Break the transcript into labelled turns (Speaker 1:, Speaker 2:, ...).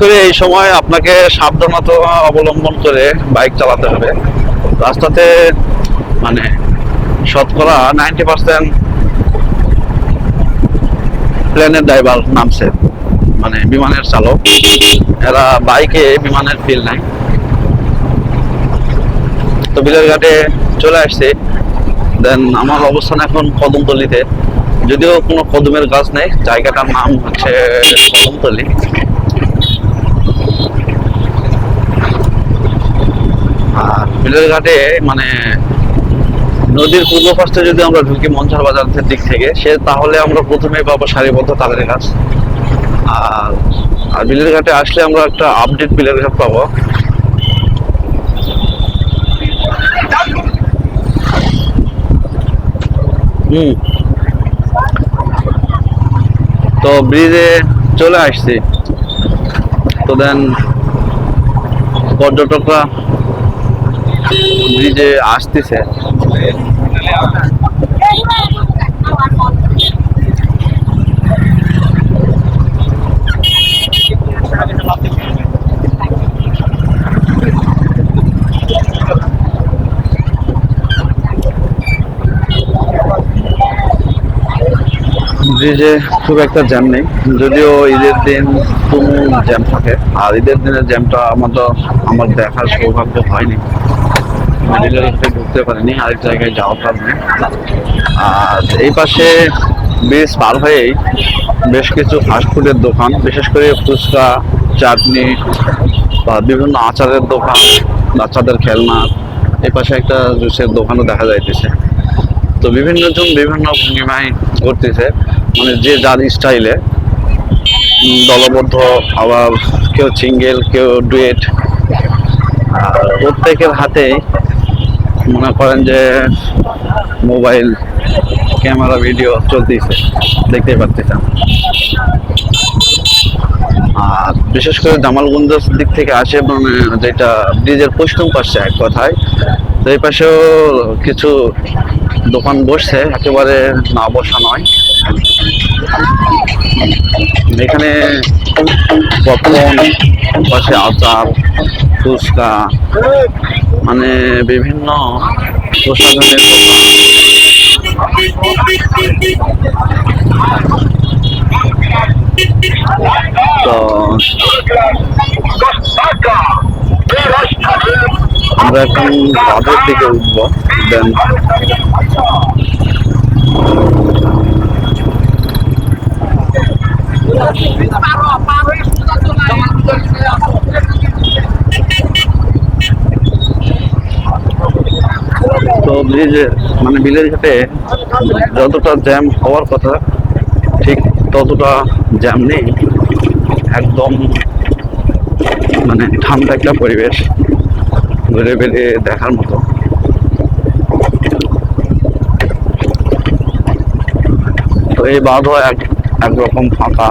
Speaker 1: করে এই সময় আপনাকে সাবধানতা অবলম্বন করে বাইক চালাতে হবে। রাস্তাতে মানে শতকরা 90% প্লেনের ড্রাইভার নামছে, মানে বিমানের চালক, এরা বাইকে বিমানের ফিল নাই। তো বিলের ঘাটে চলে আসছে। দেন আমার অবস্থান এখন কদমতলিতে, যদিও কোনো কদমের গাছ নেই, জায়গাটার নাম হচ্ছে কদমতলি। আর বিলের ঘাটে মানে নদীর পূর্ব পাশে যদি আমরা ঢুকি মঞ্চার বাজারের দিক থেকে, সে তাহলে আমরা প্রথমেই পাবো সারিবদ্ধ তালের গাছ। আর আর বিলের ঘাটে আসলে আমরা একটা আপডেট বিলের ঘাট পাবো। হুম, তো ব্রিজে চলে আসছি। তো দেন পর্যটকরা ব্রিজে আসতেছে। ব্রিজে খুব একটা জ্যাম নেই, যদিও ঈদের দিন তুমুল জ্যাম থাকে। আর ঈদের দিনের জ্যামটা আমার দেখার সৌভাগ্য হয়নি, মেডিকেলতে ঢুকতে পারিনি, আরেক জায়গায় যাওয়ার কারণে। আর এই পাশে ব্রিজ পার হয়েই বেশ কিছু ফাস্টফুডের দোকান, বিশেষ করে ফুচকা, চাটনি বা বিভিন্ন আচারের দোকান, বাচ্চাদের খেলনা। এই পাশে একটা জুসের দোকানও দেখা যাইতেছে। তো বিভিন্ন জন বিভিন্ন ভঙ্গিমায় করতেছে, মানে যে যার স্টাইলে, দলবদ্ধ, আবার কেউ সিঙ্গেল, কেউ ডুয়েট। আর প্রত্যেকের হাতেই মনে করেন যে মোবাইল ক্যামেরা ভিডিও চলতেছে, দেখতেই পাচ্ছেন। আর বিশেষ করে জামালগঞ্জের দিক থেকে আসে, মানে যেটা ব্রিজের পশ্চিম পাশে এক কথায়, তো এই পাশেও কিছু দোকান বসছে, একেবারে না বসা নয়। এখানে পপকর্ন, পাশে আচার, ফুচকা, মানে বিভিন্ন প্রসাধনের দোকান। তো আমরা এখন বাঁধের দিকে উঠবো। দেন তো ব্রিজে মানে বিলের ঘাটে যতটা জ্যাম হওয়ার কথা ঠিক ততটা জ্যাম নেই। একদম মানে ঠান্ডা একটা পরিবেশ, ঘুরে বেরিয়ে দেখার মতো। তো এই বাঁধও একরকম ফাঁকা।